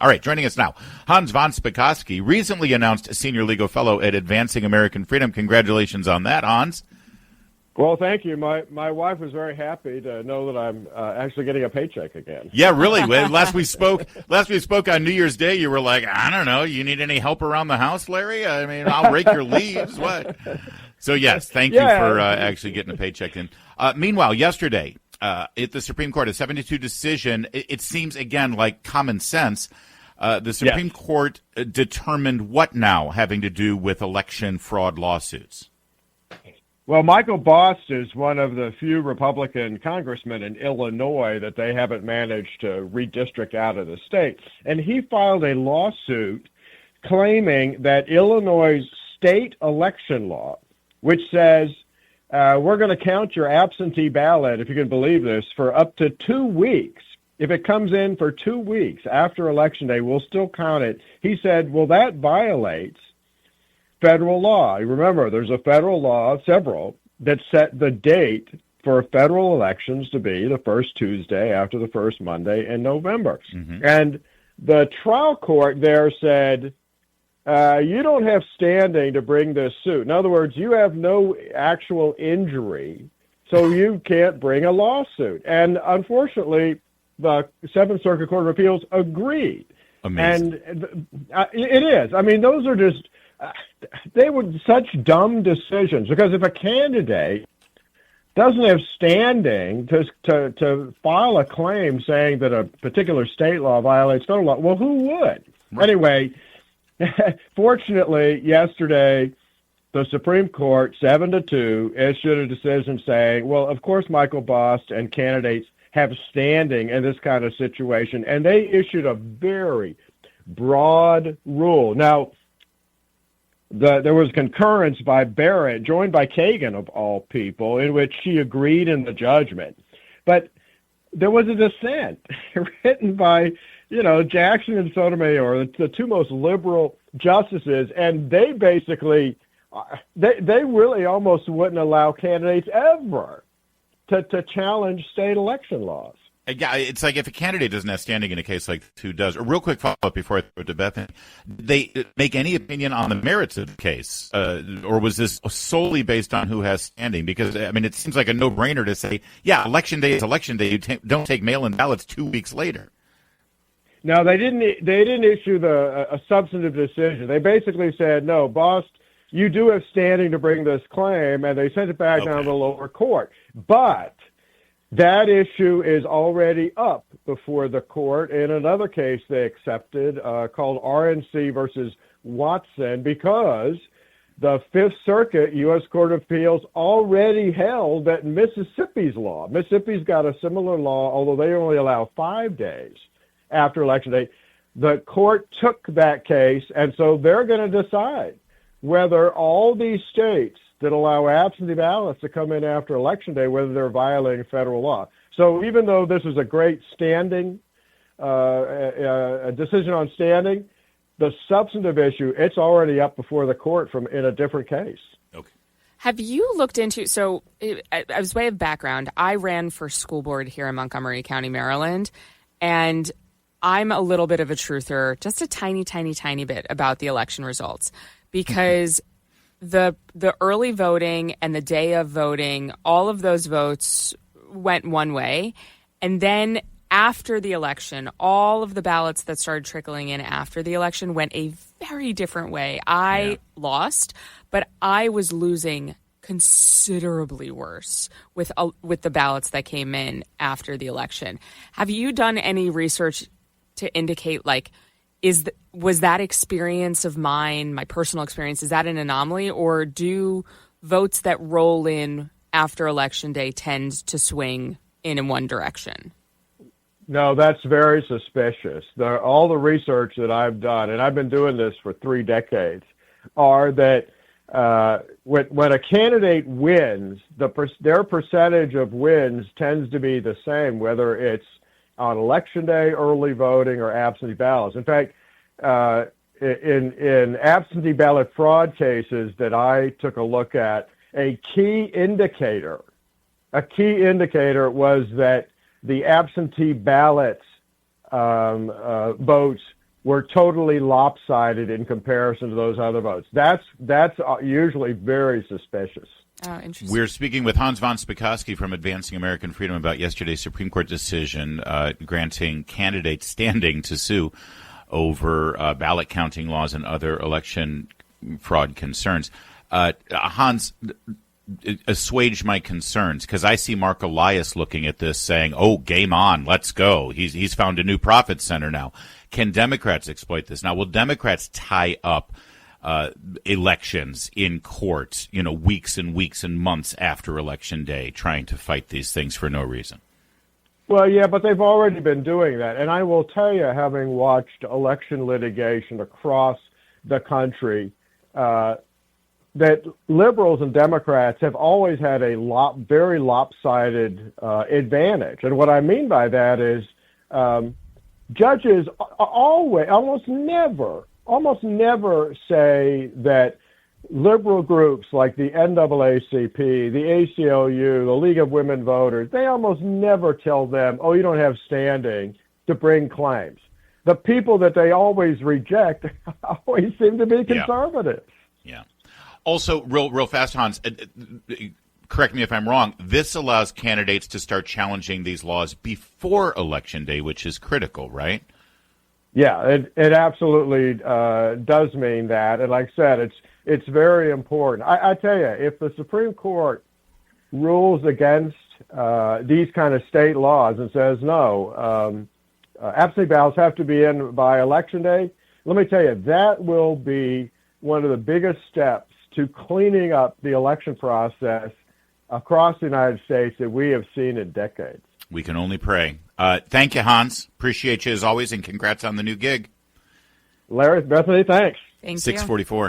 All right, joining us now, Hans von Spakovsky, recently announced senior legal fellow at Advancing American Freedom. Congratulations on that, Hans. Well, thank you. My wife was very happy to know that I'm actually getting a paycheck again. Yeah, really. Last we spoke on New Year's Day, you were like, I don't know, you need any help around the house, Larry? I mean, I'll rake your leaves. What? So, yes, thank you for actually getting a paycheck in. Meanwhile, yesterday, at the Supreme Court, a 7-2 decision, it seems, again, like common sense. The Supreme Court determined what now having to do with election fraud lawsuits? Well, Michael Bost is one of the few Republican congressmen in Illinois that they haven't managed to redistrict out of the state. And he filed a lawsuit claiming that Illinois' state election law, which says we're going to count your absentee ballot, if you can believe this, for up to 2 weeks. If it comes in for 2 weeks after Election Day, we'll still count it. He said, well, that violates federal law. Remember, there's a federal law, several, that set the date for federal elections to be the first Tuesday after the first Monday in November. Mm-hmm. And the trial court there said, you don't have standing to bring this suit. In other words, you have no actual injury, so you can't bring a lawsuit. And unfortunately, the Seventh Circuit Court of Appeals agreed. Amazing. And it is. I mean, those are just... they were such dumb decisions, because if a candidate doesn't have standing to file a claim saying that a particular state law violates federal law, well, who would? Right. Anyway, fortunately, yesterday, the Supreme Court, 7-2, issued a decision saying, well, of course, Michael Bost and candidates have standing in this kind of situation, and they issued a very broad rule. Now, there was concurrence by Barrett, joined by Kagan, of all people, in which she agreed in the judgment. But there was a dissent written by, Jackson and Sotomayor, the two most liberal justices, and they basically, they really almost wouldn't allow candidates ever to challenge state election laws. Yeah, it's like if a candidate doesn't have standing in a case like who does. A real quick follow-up before I throw it to Bethany. Did they make any opinion on the merits of the case? Or was this solely based on who has standing? Because, I mean, it seems like a no-brainer to say, yeah, Election Day is Election Day. You don't take mail-in ballots 2 weeks later. No, they didn't issue a substantive decision. They basically said, no, Bost, you do have standing to bring this claim, and they sent it back down to the lower court. But that issue is already up before the court in another case they accepted called RNC versus Watson, because the Fifth Circuit U.S. Court of Appeals already held that Mississippi's got a similar law, although they only allow 5 days after Election Day. The court took that case, and so they're going to decide whether all these states that allow absentee ballots to come in after Election Day, whether they're violating federal law. So even though this is a great standing, a decision on standing, the substantive issue, it's already up before the court in a different case. Okay. Have you looked into, so as way of background, I ran for school board here in Montgomery County, Maryland, and I'm a little bit of a truther, just a tiny, tiny, tiny bit about the election results, because the early voting and the day of voting, all of those votes went one way. And then after the election, all of the ballots that started trickling in after the election went a very different way. I lost, but I was losing considerably worse with the ballots that came in after the election. Have you done any research to indicate, like, was that experience of mine, my personal experience, is that an anomaly, or do votes that roll in after Election Day tend to swing in one direction? No, that's very suspicious. All the research that I've done, and I've been doing this for 3 decades, are that when a candidate wins, their percentage of wins tends to be the same, whether it's on Election Day, early voting, or absentee ballots. In fact, in absentee ballot fraud cases that I took a look at, a key indicator was that the absentee ballots votes were totally lopsided in comparison to those other votes. That's usually very suspicious. Oh, interesting. We're speaking with Hans von Spakovsky from Advancing American Freedom about yesterday's Supreme Court decision granting candidates standing to sue over ballot counting laws and other election fraud concerns. Hans, assuage my concerns, because I see Mark Elias looking at this saying, oh, game on, let's go. He's found a new profit center now. Can Democrats exploit this? Now, will Democrats tie up elections in court, weeks and weeks and months after Election Day, trying to fight these things for no reason? Well, yeah, but they've already been doing that. And I will tell you, having watched election litigation across the country, that liberals and Democrats have always had a very lopsided advantage. And what I mean by that is judges almost never say that liberal groups like the NAACP, the ACLU, the League of Women Voters, they almost never tell them, oh, you don't have standing to bring claims. The people that they always reject always seem to be conservatives. Yeah. Also, real fast, Hans, correct me if I'm wrong, this allows candidates to start challenging these laws before Election Day, which is critical, right? Yeah, it absolutely does mean that. And like I said, it's very important. I tell you, if the Supreme Court rules against these kind of state laws and says, no, absentee ballots have to be in by Election Day, let me tell you, that will be one of the biggest steps to cleaning up the election process across the United States that we have seen in decades. We can only pray. Thank you, Hans. Appreciate you as always, and congrats on the new gig. Larry, Bethany, thanks. Thank you. 644.